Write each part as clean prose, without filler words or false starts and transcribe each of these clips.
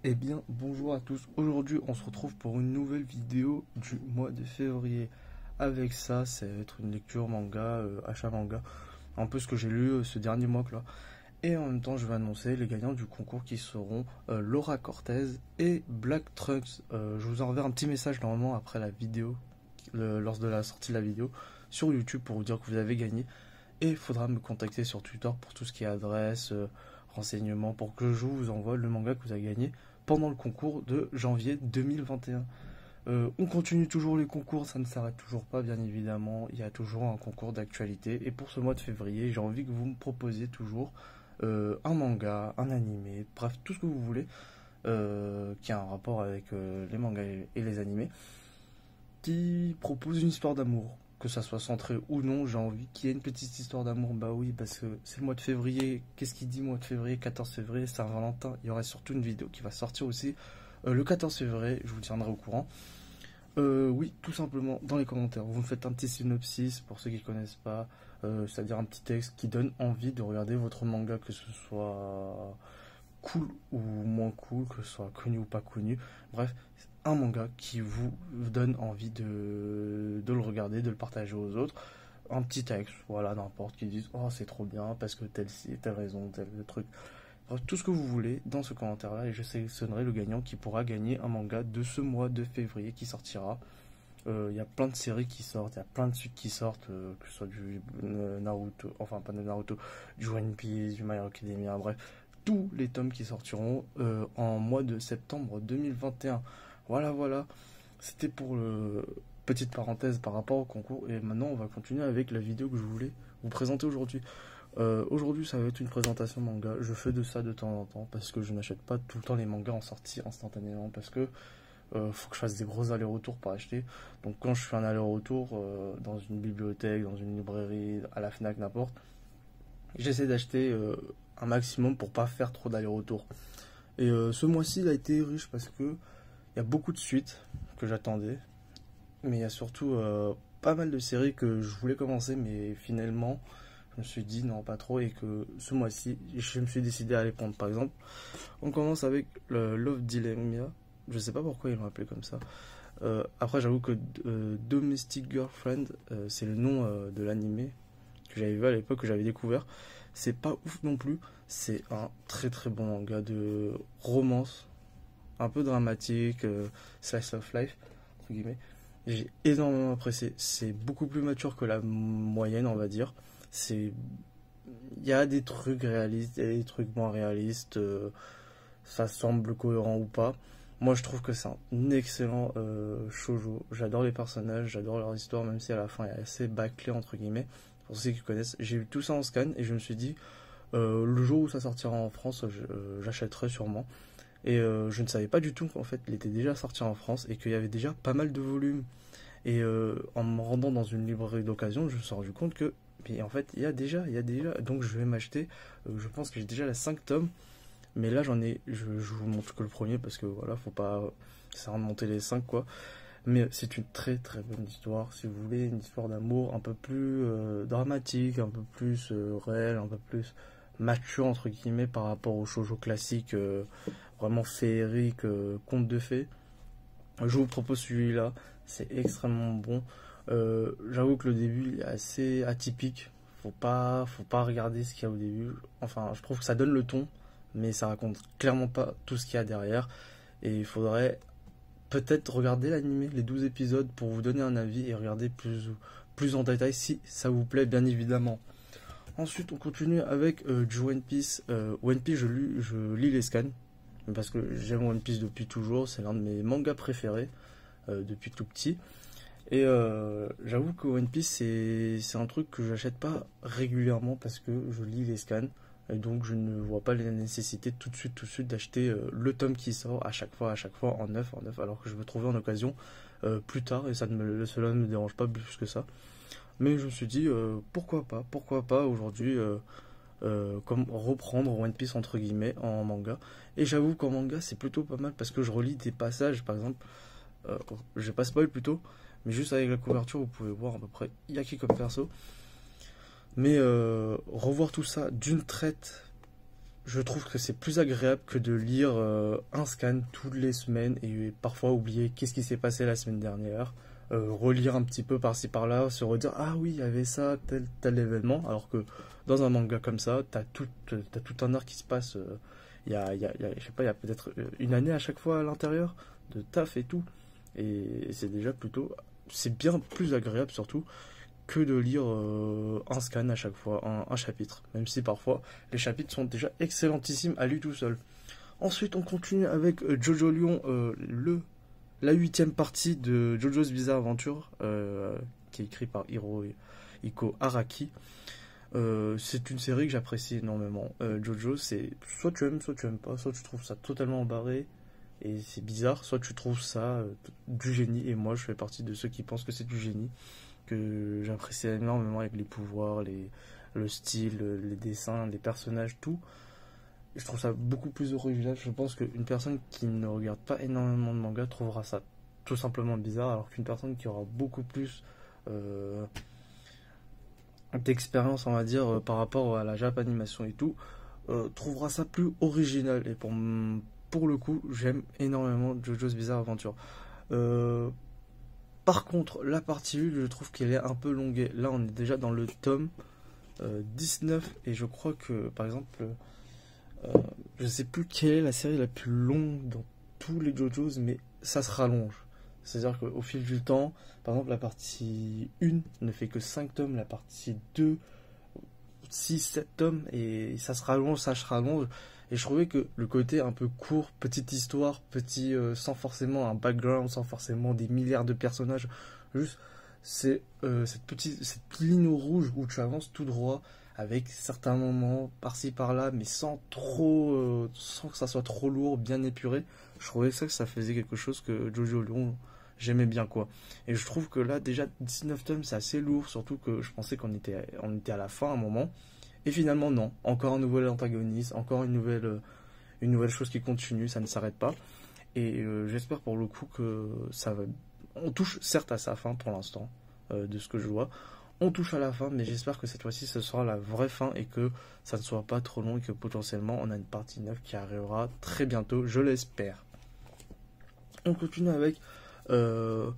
Eh bien, bonjour à tous. Aujourd'hui, on se retrouve pour une nouvelle vidéo du mois de février. Avec ça, ça va être une lecture manga, achat manga, un peu ce que j'ai lu ce dernier mois là. Et en même temps, je vais annoncer les gagnants du concours qui seront Laura Cortez et Black Trunks. Je vous enverrai un petit message normalement après la vidéo, lors de la sortie de la vidéo, sur YouTube pour vous dire que vous avez gagné. Et il faudra me contacter sur Twitter pour tout ce qui est adresse, renseignements, pour que je vous envoie le manga que vous avez gagné pendant le concours de janvier 2021. On continue toujours les concours, ça ne s'arrête toujours pas, bien évidemment. Il y a toujours un concours d'actualité. Et pour ce mois de février, j'ai envie que vous me proposiez toujours un manga, un animé, bref, tout ce que vous voulez qui a un rapport avec les mangas et les animés, qui propose une histoire d'amour. Que ça soit centré ou non, j'ai envie qu'il y ait une petite histoire d'amour. Bah oui, parce que c'est le mois de février. Qu'est-ce qu'il dit mois de février? 14 février, Saint-Valentin. Il y aura surtout une vidéo qui va sortir aussi le 14 février. Je vous tiendrai au courant. Oui, tout simplement, dans les commentaires, vous me faites un petit synopsis pour ceux qui ne connaissent pas, c'est-à-dire un petit texte qui donne envie de regarder votre manga, que ce soit cool ou moins cool, que ce soit connu ou pas connu. Bref, un manga qui vous donne envie de le regarder, de le partager aux autres. Un petit texte, voilà, n'importe, qui disent oh c'est trop bien parce que telle raison, tel truc. Bref, tout ce que vous voulez dans ce commentaire-là et je sélectionnerai le gagnant qui pourra gagner un manga de ce mois de février qui sortira. Il y a plein de séries qui sortent, il y a plein de suites qui sortent, que ce soit du Naruto, enfin pas de Naruto, du One Piece, du My Hero Academia, bref, tous les tomes qui sortiront en mois de septembre 2021. Voilà, voilà, c'était pour le petite parenthèse par rapport au concours et maintenant on va continuer avec la vidéo que je voulais vous présenter aujourd'hui. Aujourd'hui, ça va être une présentation manga. Je fais de ça de temps en temps parce que je n'achète pas tout le temps les mangas en sortie instantanément parce que faut que je fasse des gros allers-retours pour acheter. Donc quand je fais un aller-retour dans une bibliothèque, dans une librairie, à la Fnac, n'importe, j'essaie d'acheter un maximum pour pas faire trop d'allers-retours. Et ce mois-ci, il a été riche parce que il y a beaucoup de suites que j'attendais, mais il y a surtout pas mal de séries que je voulais commencer, mais finalement, je me suis dit non, pas trop, et que ce mois-ci, je me suis décidé à les prendre. Par exemple, on commence avec le Love Dilemma. Je sais pas pourquoi ils l'ont appelé comme ça. Après, j'avoue que Domestic Girlfriend, c'est le nom de l'animé que j'avais vu à l'époque, que j'avais découvert. C'est pas ouf non plus. C'est un très très bon manga de romance, un peu dramatique, slice of life, entre guillemets. J'ai énormément apprécié. C'est beaucoup plus mature que la moyenne, on va dire. C'est, il y a des trucs réalistes, il y a des trucs moins réalistes. Ça semble cohérent ou pas. Moi, je trouve que c'est un excellent shoujo. J'adore les personnages, j'adore leur histoire, même si à la fin, il est assez bâclé, entre guillemets. Pour ceux qui connaissent, j'ai vu tout ça en scan et je me suis dit, le jour où ça sortira en France, j'achèterai sûrement. Et je ne savais pas du tout qu'en fait, il était déjà sorti en France et qu'il y avait déjà pas mal de volumes. Et en me rendant dans une librairie d'occasion, je me suis rendu compte que, mais en fait, il y a déjà. Donc je vais m'acheter, je pense que j'ai déjà les 5 tomes. Mais là, je vous montre que le premier parce que voilà, faut pas, ça va remonter les 5 quoi. Mais c'est une très très bonne histoire. Si vous voulez une histoire d'amour un peu plus dramatique, un peu plus réelle, un peu plus mature entre guillemets par rapport au shoujo classique, vraiment féerique, conte de fées. Je vous propose celui-là. C'est extrêmement bon. J'avoue que le début il est assez atypique. Faut pas regarder ce qu'il y a au début. Enfin, je trouve que ça donne le ton, mais ça raconte clairement pas tout ce qu'il y a derrière. Et il faudrait peut-être regarder l'animé, les 12 épisodes, pour vous donner un avis et regarder plus en détail si ça vous plaît, bien évidemment. Ensuite, on continue avec du One Piece. One Piece, je lis les scans parce que j'aime One Piece depuis toujours. C'est l'un de mes mangas préférés depuis tout petit. Et j'avoue que One Piece, c'est un truc que j'achète pas régulièrement parce que je lis les scans. Et donc je ne vois pas la nécessité tout de suite d'acheter le tome qui sort à chaque fois en neuf, alors que je veux trouver en occasion plus tard et cela ne me dérange pas plus que ça. Mais je me suis dit pourquoi pas aujourd'hui comme reprendre One Piece entre guillemets en manga. Et j'avoue qu'en manga c'est plutôt pas mal parce que je relis des passages, par exemple, je vais pas spoil plutôt, mais juste avec la couverture vous pouvez voir à peu près il y a qui comme perso. Mais revoir tout ça d'une traite je trouve que c'est plus agréable que de lire un scan toutes les semaines et parfois oublier qu'est-ce qui s'est passé la semaine dernière, relire un petit peu par-ci par-là, se redire ah oui, il y avait ça, tel événement, alors que dans un manga comme ça, t'as tout un arc qui se passe, je sais pas, il y a peut-être une année à chaque fois à l'intérieur, de taf et tout, et c'est déjà plutôt, c'est bien plus agréable surtout que de lire un scan à chaque fois, un chapitre, même si parfois les chapitres sont déjà excellentissimes à lui tout seul. Ensuite, on continue avec Jojo Lion, la 8e partie de Jojo's Bizarre Adventure, qui est écrit par Hiko Araki. C'est une série que j'apprécie énormément. Jojo, c'est soit tu aimes pas, soit tu trouves ça totalement barré et c'est bizarre, soit tu trouves ça du génie, et moi je fais partie de ceux qui pensent que c'est du génie, que j'apprécie énormément avec les pouvoirs, le style, les dessins, les personnages, tout. Je trouve ça beaucoup plus original. Je pense qu'une personne qui ne regarde pas énormément de manga trouvera ça tout simplement bizarre, alors qu'une personne qui aura beaucoup plus d'expérience, on va dire, par rapport à la Japanimation et tout, trouvera ça plus original. Et pour le coup, j'aime énormément JoJo's Bizarre Adventure. Par contre, la partie 1, je trouve qu'elle est un peu longuée. Là, on est déjà dans le tome 19, et je crois que, par exemple, je sais plus quelle est la série la plus longue dans tous les JoJo's, mais ça se rallonge. C'est-à-dire qu'au fil du temps, par exemple, la partie 1 ne fait que 5 tomes, la partie 2, 6, 7 tomes, et ça se rallonge, ça se rallonge. Et je trouvais que le côté un peu court, petite histoire, sans forcément un background, sans forcément des milliards de personnages, juste c'est cette ligne rouge où tu avances tout droit, avec certains moments par-ci par-là, mais sans que ça soit trop lourd, bien épuré. Je trouvais que ça faisait quelque chose que Jojo Lion, j'aimais bien, quoi. Et je trouve que là, déjà 19 tomes, c'est assez lourd, surtout que je pensais qu'on était à la fin à un moment. Et finalement, non. Encore un nouvel antagoniste, encore une nouvelle chose qui continue, ça ne s'arrête pas. Et j'espère pour le coup que ça va. On touche certes à sa fin pour l'instant, de ce que je vois. On touche à la fin, mais j'espère que cette fois-ci, ce sera la vraie fin et que ça ne soit pas trop long et que potentiellement, on a une partie 9 qui arrivera très bientôt, je l'espère. On continue avec une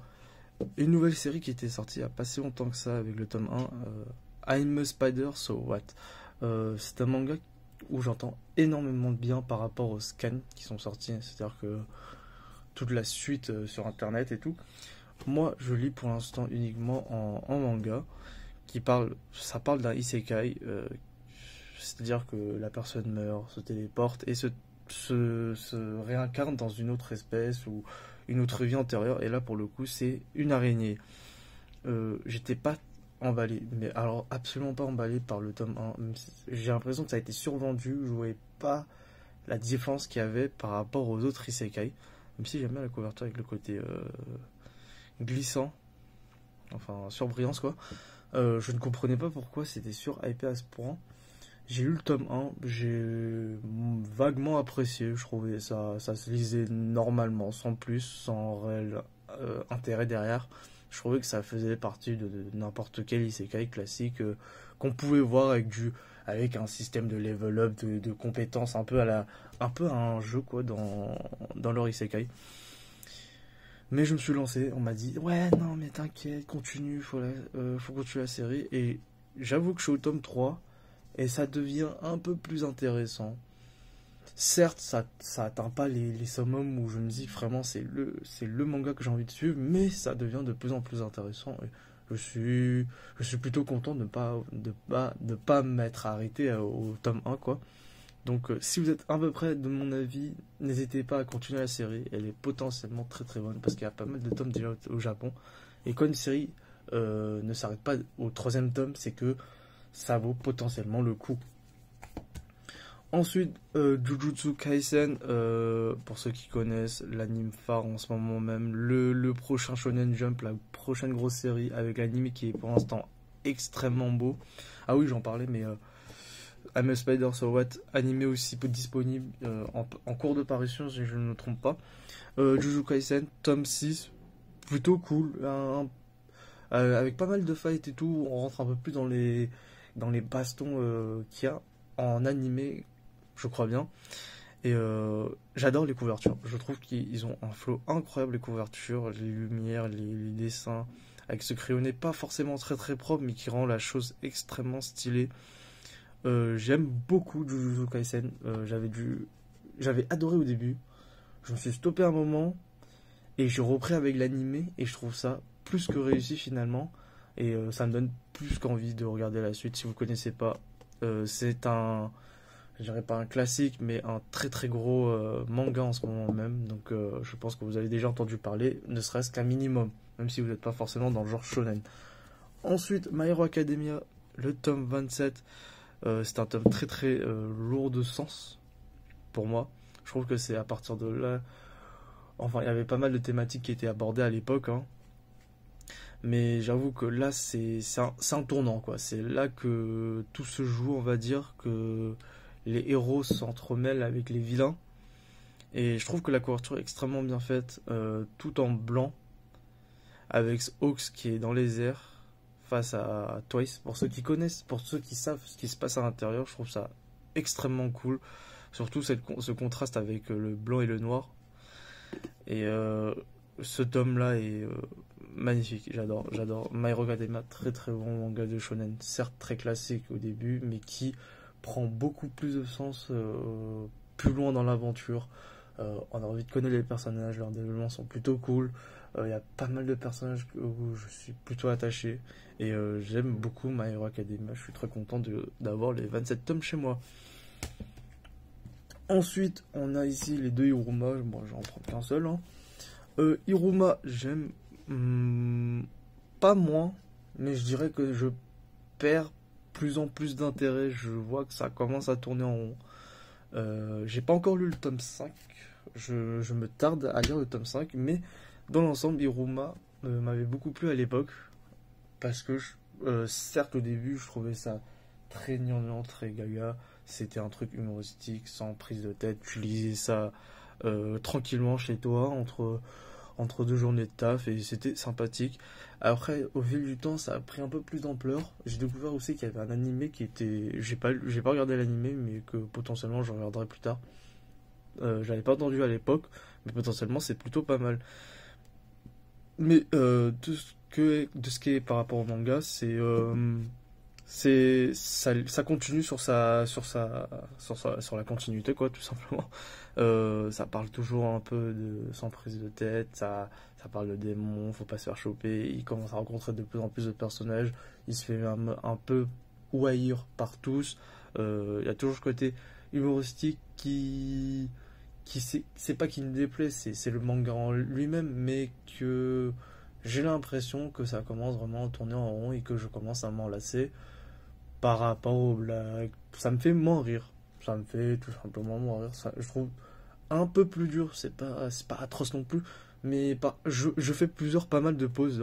nouvelle série qui était sortie il n'y a pas si longtemps que ça, avec le tome 1, I'm a Spider, So What. C'est un manga où j'entends énormément de bien par rapport aux scans qui sont sortis, c'est-à-dire que toute la suite sur internet et tout. Moi, je lis pour l'instant uniquement en manga, ça parle d'un isekai, c'est-à-dire que la personne meurt, se téléporte et se réincarne dans une autre espèce ou une autre vie antérieure, et là pour le coup c'est une araignée. J'étais pas emballé, mais alors absolument pas emballé par le tome 1. J'ai l'impression que ça a été survendu, je voyais pas la différence qu'il y avait par rapport aux autres isekai, même si j'aime bien la couverture avec le côté glissant, enfin surbrillance quoi. Je ne comprenais pas pourquoi c'était surhypé à ce point. J'ai lu le tome 1, j'ai vaguement apprécié, je trouvais ça se lisait normalement, sans plus, sans réel intérêt derrière. Je trouvais que ça faisait partie de n'importe quel isekai classique qu'on pouvait voir avec un système de level up, de compétences un peu à un jeu quoi dans leur isekai. Mais je me suis lancé, on m'a dit ouais non mais t'inquiète, continue, faut continuer la série, et j'avoue que je suis au tome 3 et ça devient un peu plus intéressant. Certes, ça atteint pas les summums où je me dis vraiment c'est le manga que j'ai envie de suivre, mais ça devient de plus en plus intéressant. Et je suis plutôt content de pas m'être arrêté au tome 1 quoi. Donc si vous êtes à peu près de mon avis, n'hésitez pas à continuer la série, elle est potentiellement très très bonne parce qu'il y a pas mal de tomes déjà au Japon. Et quand une série ne s'arrête pas au 3e tome, c'est que ça vaut potentiellement le coup. Ensuite, Jujutsu Kaisen, pour ceux qui connaissent, l'anime phare en ce moment même, le prochain Shonen Jump, la prochaine grosse série avec l'anime qui est pour l'instant extrêmement beau. Ah oui, j'en parlais, mais I'm a Spider, So What, animé aussi disponible en cours de parution si je ne me trompe pas. Jujutsu Kaisen, tome 6, plutôt cool, avec pas mal de fights et tout. On rentre un peu plus dans les bastons qu'il y a en animé. je crois bien. Et j'adore les couvertures. Je trouve qu'ils ont un flow incroyable, les couvertures, les lumières, les dessins, avec ce crayonné pas forcément très très propre, mais qui rend la chose extrêmement stylée. J'aime beaucoup Jujutsu Kaisen. J'avais adoré au début. Je me suis stoppé un moment et j'ai repris avec l'animé et je trouve ça plus que réussi finalement. Et ça me donne plus qu'envie de regarder la suite. Si vous connaissez pas, c'est un, je dirais pas un classique, mais un très très gros manga en ce moment même. Donc je pense que vous avez déjà entendu parler, ne serait-ce qu'un minimum, même si vous n'êtes pas forcément dans le genre shonen. Ensuite, My Hero Academia, le tome 27, c'est un tome très très lourd de sens pour moi. Je trouve que c'est à partir de là, enfin il y avait pas mal de thématiques qui étaient abordées à l'époque, hein. Mais j'avoue que là c'est un tournant quoi. C'est là que tout se joue, on va dire, que les héros s'entremêlent avec les vilains. Et je trouve que la couverture est extrêmement bien faite, tout en blanc, avec Hawks qui est dans les airs face à Twice. Pour ceux qui connaissent, pour ceux qui savent ce qui se passe à l'intérieur, je trouve ça extrêmement cool. Surtout ce contraste avec le blanc et le noir. Et ce tome-là est magnifique, j'adore. My Hero Academia, très très bon manga de shonen, certes très classique au début, mais qui prend beaucoup plus de sens plus loin dans l'aventure. On a envie de connaître les personnages, leurs développements sont plutôt cool. Il y a pas mal de personnages où je suis plutôt attaché. Et j'aime beaucoup My Hero Academia. Je suis très content d'avoir les 27 tomes chez moi. Ensuite, on a ici les deux Hiruma. Moi, j'en prends qu'un seul, hein. Hiruma, j'aime pas moins, mais je dirais que je perds plus en plus d'intérêt. Je vois que ça commence à tourner en rond. J'ai pas encore lu le tome 5. Je me tarde à lire le tome 5, mais dans l'ensemble, Hiruma m'avait beaucoup plu à l'époque. Parce que, certes, au début, je trouvais ça très gnangnan, très gaga. C'était un truc humoristique, sans prise de tête. Tu lisais ça tranquillement chez toi, entre deux journées de taf, et c'était sympathique. Après, au fil du temps, ça a pris un peu plus d'ampleur. J'ai découvert aussi qu'il y avait un animé qui était... J'ai pas regardé l'animé, mais que potentiellement je regarderai plus tard. J'avais pas entendu à l'époque, mais potentiellement c'est plutôt pas mal. Mais de ce qui est par rapport au manga, ça continue sur la continuité quoi, tout simplement. Ça parle toujours un peu de sans prise de tête, ça parle de démons, faut pas se faire choper. Il commence à rencontrer de plus en plus de personnages, il se fait un peu haïr par tous. Il y a toujours ce côté humoristique qui c'est pas qui me déplaît, c'est le manga en lui-même, mais que j'ai l'impression que ça commence vraiment à tourner en rond et que je commence à m'enlacer par rapport aux blagues. Ça me fait moins rire. Ça me fait tout simplement moins rire. Ça, je trouve un peu plus dur. C'est pas atroce non plus. Mais je fais pas mal de pauses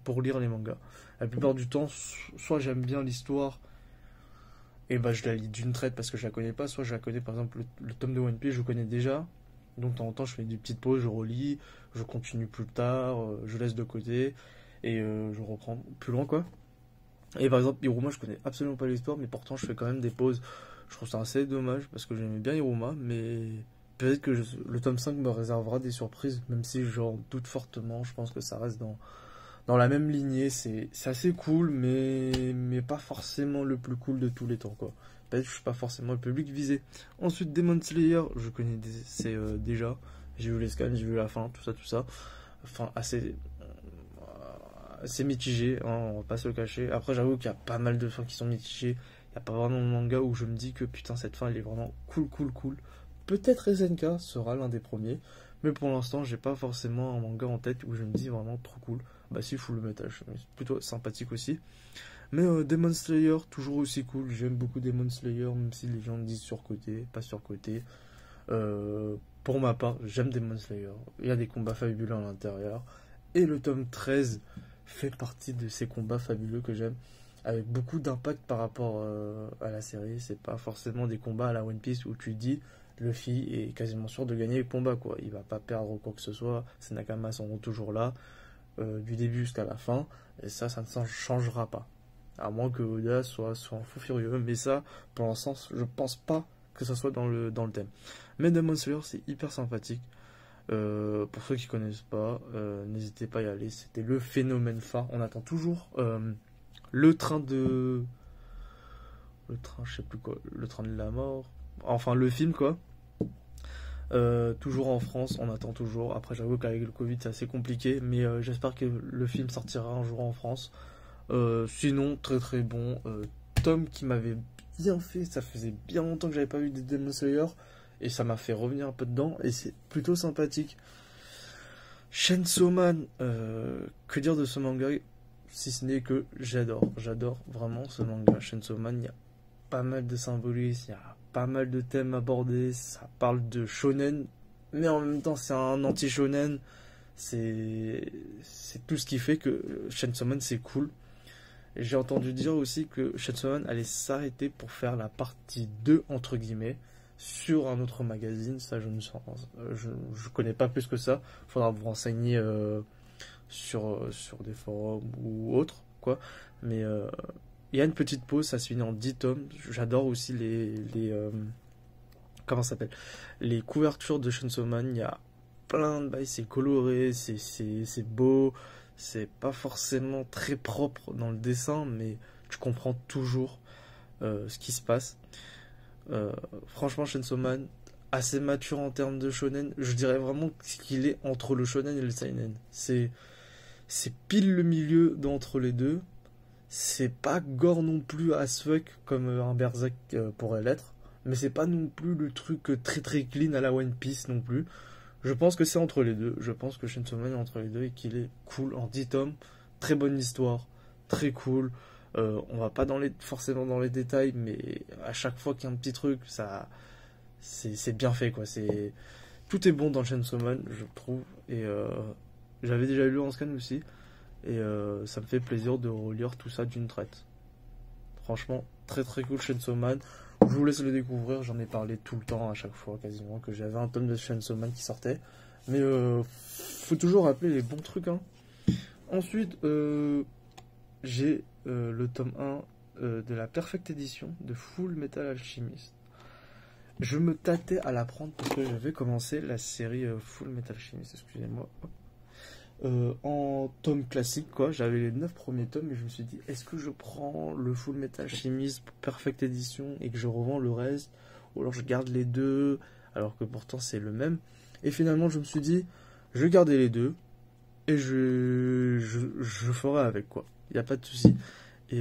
pour lire les mangas. La plupart du temps, soit j'aime bien l'histoire et bah je la lis d'une traite parce que je la connais pas, soit je la connais, par exemple le tome de One Piece, je connais déjà. Donc de temps en temps, je fais des petites pauses, je relis, je continue plus tard, je laisse de côté et je reprends plus loin quoi. Et par exemple, Hiruma, je connais absolument pas l'histoire, mais pourtant je fais quand même des pauses. Je trouve ça assez dommage parce que j'aimais bien Hiruma, mais peut-être que le tome 5 me réservera des surprises, même si j'en doute fortement. Je pense que ça reste dans la même lignée. C'est assez cool, mais pas forcément le plus cool de tous les temps, quoi. Peut-être que je suis pas forcément le public visé. Ensuite, Demon Slayer, je connais déjà. J'ai vu les scans, j'ai vu la fin, tout ça. Enfin, assez mitigé, hein, on va pas se le cacher. Après, j'avoue qu'il y a pas mal de fins qui sont mitigées. Il n'y a pas vraiment de manga où je me dis que putain, cette fin elle est vraiment cool. Peut-être SNK sera l'un des premiers, mais pour l'instant, j'ai pas forcément un manga en tête où je me dis vraiment trop cool. Bah, si, Full Metal, c'est plutôt sympathique aussi. Mais Demon Slayer, toujours aussi cool. J'aime beaucoup Demon Slayer, même si les gens disent surcoté, pas surcoté. Pour ma part, j'aime Demon Slayer. Il y a des combats fabuleux à l'intérieur. Et le tome 13 fait partie de ces combats fabuleux que j'aime, avec beaucoup d'impact par rapport à la série. C'est pas forcément des combats à la One Piece où tu dis Luffy est quasiment sûr de gagner le combat, quoi. Il va pas perdre quoi que ce soit, ses Nakamas seront toujours là du début jusqu'à la fin, et ça ne changera pas, à moins que Oda soit un fou furieux. Mais ça, pour l'instant, je pense pas que ça soit dans le thème. Mais Demon Slayer, c'est hyper sympathique. Pour ceux qui connaissent pas, n'hésitez pas à y aller. C'était le phénomène phare. On attend toujours le train de... Le train, je sais plus quoi. Le train de la mort. Enfin, le film, quoi. Toujours en France, on attend toujours. Après, j'avoue qu'avec le Covid, c'est assez compliqué. Mais j'espère que le film sortira un jour en France. Sinon, très très bon. Tom qui m'avait bien fait. Ça faisait bien longtemps que j'avais pas vu des Demon Slayer. Et ça m'a fait revenir un peu dedans. Et c'est plutôt sympathique. Chainsaw Man. Que dire de ce manga? Si ce n'est que j'adore. J'adore vraiment ce manga. Chainsaw Man, il y a pas mal de symbolisme. Il y a pas mal de thèmes abordés. Ça parle de shonen. Mais en même temps, c'est un anti-shonen. C'est tout ce qui fait que Chainsaw Man, c'est cool. Et j'ai entendu dire aussi que Chainsaw Man allait s'arrêter pour faire la partie 2, entre guillemets, sur un autre magazine. Ça, je connais pas plus que ça. Faudra vous renseigner sur des forums ou autres, quoi. Mais il y a une petite pause, ça se finit en 10 tomes. J'adore aussi comment ça s'appelle, les couvertures de Chainsaw Man. Il y a plein de bails, c'est coloré, c'est beau. C'est pas forcément très propre dans le dessin, mais tu comprends toujours ce qui se passe. Franchement, Chainsaw Man, assez mature en termes de shonen. Je dirais vraiment qu'il est entre le shonen et le seinen. C'est pile le milieu d'entre les deux. C'est pas gore non plus as fuck comme un Berserk pourrait l'être. Mais c'est pas non plus le truc très très clean à la One Piece non plus. Je pense que c'est entre les deux. Je pense que Chainsaw Man est entre les deux et qu'il est cool en 10 tomes. Très bonne histoire. Très cool. On va pas forcément dans les détails, mais à chaque fois qu'il y a un petit truc, c'est bien fait, quoi. Tout est bon dans Chainsaw Man, je trouve. Et j'avais déjà lu en scan aussi. Et ça me fait plaisir de relire tout ça d'une traite. Franchement, très très cool Chainsaw Man. Je vous laisse le découvrir, j'en ai parlé tout le temps à chaque fois quasiment que j'avais un tome de Chainsaw Man qui sortait. Mais faut toujours rappeler les bons trucs, hein. Ensuite, j'ai le tome 1 de la Perfect Edition de Full Metal Alchemist. Je me tâtais à la prendre parce que j'avais commencé la série Full Metal Alchemist, excusez-moi. En tome classique, quoi. J'avais les 9 premiers tomes et je me suis dit, est-ce que je prends le Full Metal Alchemist Perfect Edition et que je revends le reste, ou alors je garde les deux alors que pourtant c'est le même. Et finalement je me suis dit, je vais garder les deux et je ferai avec, quoi. Il n'y a pas de souci. Et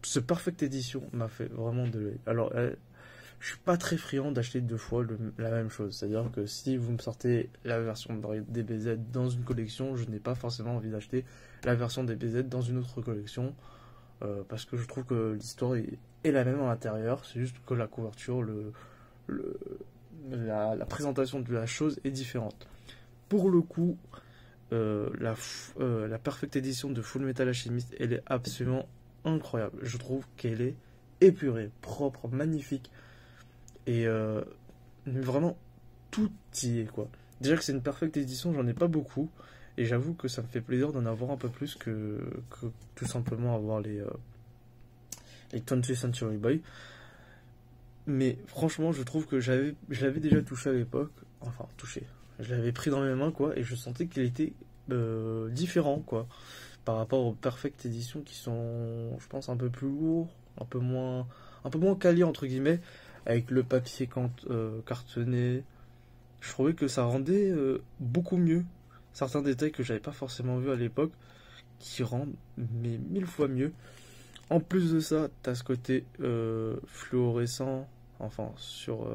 ce Perfect Edition m'a fait vraiment de l'œil. Alors je suis pas très friand d'acheter deux fois la même chose. C'est-à-dire que si vous me sortez la version DBZ dans une collection, je n'ai pas forcément envie d'acheter la version DBZ dans une autre collection. Parce que je trouve que l'histoire est la même à l'intérieur. C'est juste que la couverture, la présentation de la chose est différente. Pour le coup, la Perfect Edition de Full Metal Alchemist, elle est absolument incroyable. Je trouve qu'elle est épurée, propre, magnifique. Et vraiment, tout y est, quoi. Déjà que c'est une Perfect Edition, j'en ai pas beaucoup. Et j'avoue que ça me fait plaisir d'en avoir un peu plus que tout simplement avoir les 20th Century Boy. Mais franchement, je trouve que je l'avais déjà touché à l'époque. Enfin, touché. Je l'avais pris dans mes mains, quoi. Et je sentais qu'il était différent, quoi. Par rapport aux Perfect Edition qui sont, je pense, un peu plus lourds, un peu moins quali, entre guillemets. Avec le papier cartonné, je trouvais que ça rendait beaucoup mieux certains détails que j'avais pas forcément vu à l'époque, qui rendent mais 1000 fois mieux. En plus de ça, t'as ce côté fluorescent, enfin sur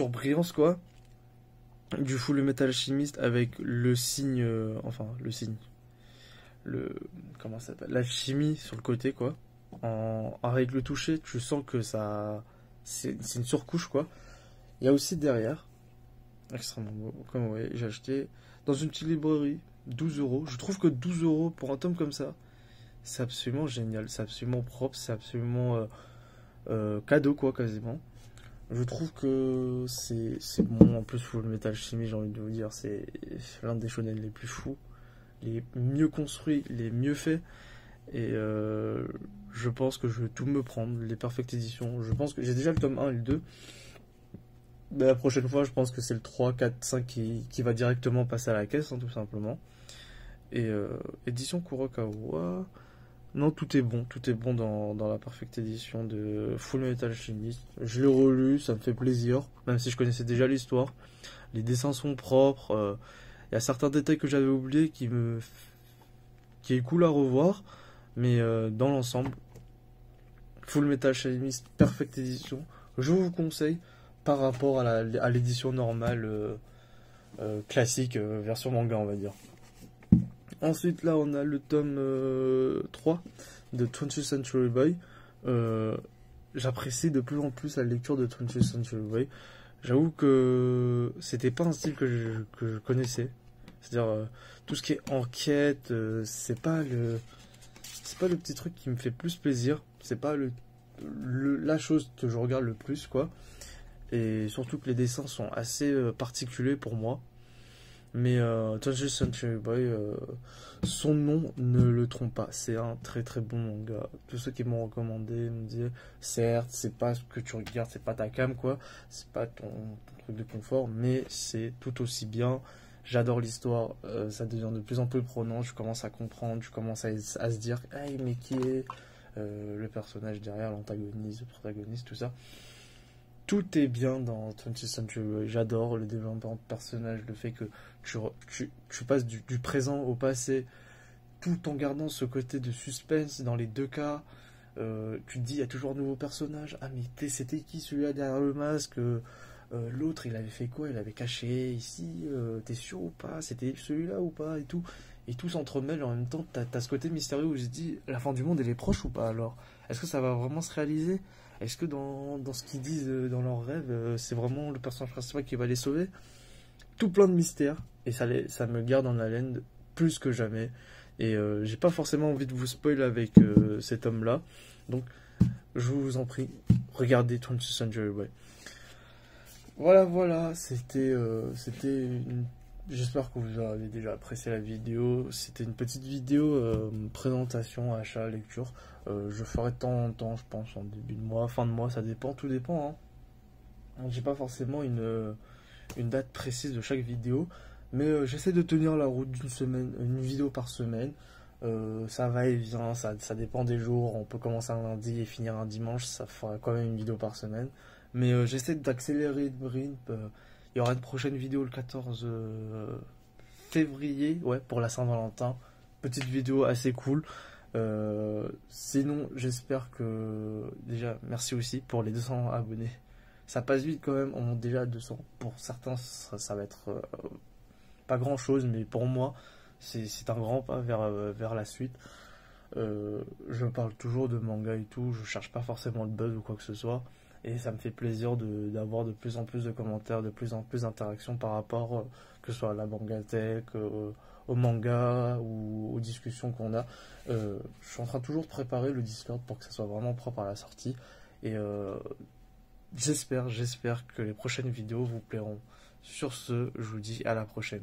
brillance, quoi, du Full Metal Alchemist avec le signe, comment ça s'appelle, l'alchimie sur le côté, quoi. Avec le toucher, tu sens que c'est une surcouche, quoi. Il y a aussi derrière, extrêmement beau, comme vous voyez, j'ai acheté dans une petite librairie, 12 euros. Je trouve que 12 euros pour un tome comme ça, c'est absolument génial, c'est absolument propre, c'est absolument cadeau, quoi, quasiment. Je trouve que c'est bon. En plus, Full Metal Alchemist, j'ai envie de vous dire, c'est l'un des shonen les plus fous, les mieux construits, les mieux faits. Et je pense que je vais tout me prendre, les Perfect Edition. Je pense que j'ai déjà le tome 1 et le 2. Mais la prochaine fois, je pense que c'est le 3, 4, 5 qui va directement passer à la caisse, hein, tout simplement. Et édition Kurokawa. Non, tout est bon dans la Perfect Edition de Full Metal Alchemist. Je l'ai relu, ça me fait plaisir, même si je connaissais déjà l'histoire. Les dessins sont propres, il y a certains détails que j'avais oubliés qui est cool à revoir, mais dans l'ensemble, Full Metal Alchemist Perfect Edition, je vous conseille par rapport à l'édition normale classique, version manga, on va dire. Ensuite, là, on a le tome 3 de 20th Century Boy. J'apprécie de plus en plus la lecture de 20th Century Boy. J'avoue que c'était pas un style que je connaissais. C'est-à-dire, tout ce qui est enquête, c'est pas le petit truc qui me fait plus plaisir. C'est pas la chose que je regarde le plus, quoi. Et surtout que les dessins sont assez particuliers pour moi. Mais 20th Century Boy, son nom ne le trompe pas. C'est un très très bon manga. Tous ceux qui m'ont recommandé me disaient, certes, c'est pas ce que tu regardes, c'est pas ta cam, quoi. C'est pas ton truc de confort, mais c'est tout aussi bien. J'adore l'histoire, ça devient de plus en plus prenant. Je commence à comprendre, je commence à se dire, hey, mais qui est le personnage derrière, l'antagoniste, le protagoniste, tout ça. Tout est bien dans 20th Century Boy. J'adore le développement de personnage, le fait que tu passes du présent au passé, tout en gardant ce côté de suspense dans les deux cas. Tu te dis, il y a toujours un nouveau personnage. Ah, mais c'était qui celui-là derrière le masque? L'autre, il avait fait quoi? Il avait caché ici. T'es sûr ou pas? C'était celui-là ou pas? Et tout s'entremêle. En même temps, t'as ce côté mystérieux où je te dis, la fin du monde, elle est proche ou pas alors? Est-ce que ça va vraiment se réaliser? Est-ce que dans ce qu'ils disent dans leurs rêves, c'est vraiment le personnage principal qui va les sauver? Tout plein de mystères. Et ça me garde en haleine plus que jamais. Et j'ai pas forcément envie de vous spoiler avec cet homme-là. Donc, je vous en prie, regardez 20th Century Boy. Voilà, j'espère que vous avez déjà apprécié la vidéo. C'était une petite vidéo présentation, achat, lecture. Je ferai de temps en temps, je pense, en début de mois, fin de mois, ça dépend, tout dépend, hein. J'ai pas forcément une date précise de chaque vidéo, mais j'essaie de tenir la route une vidéo par semaine. Ça va et vient, ça dépend des jours. On peut commencer un lundi et finir un dimanche, ça fera quand même une vidéo par semaine. Mais j'essaie d'accélérer le rythme. Il y aura une prochaine vidéo le 14 février, ouais, pour la Saint-Valentin. Petite vidéo assez cool. Sinon, j'espère que... Déjà, merci aussi pour les 200 abonnés. Ça passe vite quand même, on monte déjà à 200. Pour certains, ça va être pas grand-chose, mais pour moi, c'est un grand pas vers la suite. Je parle toujours de manga et tout, je cherche pas forcément le buzz ou quoi que ce soit. Et ça me fait plaisir d'avoir de plus en plus de commentaires, de plus en plus d'interactions par rapport, que ce soit à la Mangatech, au manga ou aux discussions qu'on a. Je suis en train toujours de préparer le Discord pour que ça soit vraiment propre à la sortie. Et j'espère que les prochaines vidéos vous plairont. Sur ce, je vous dis à la prochaine.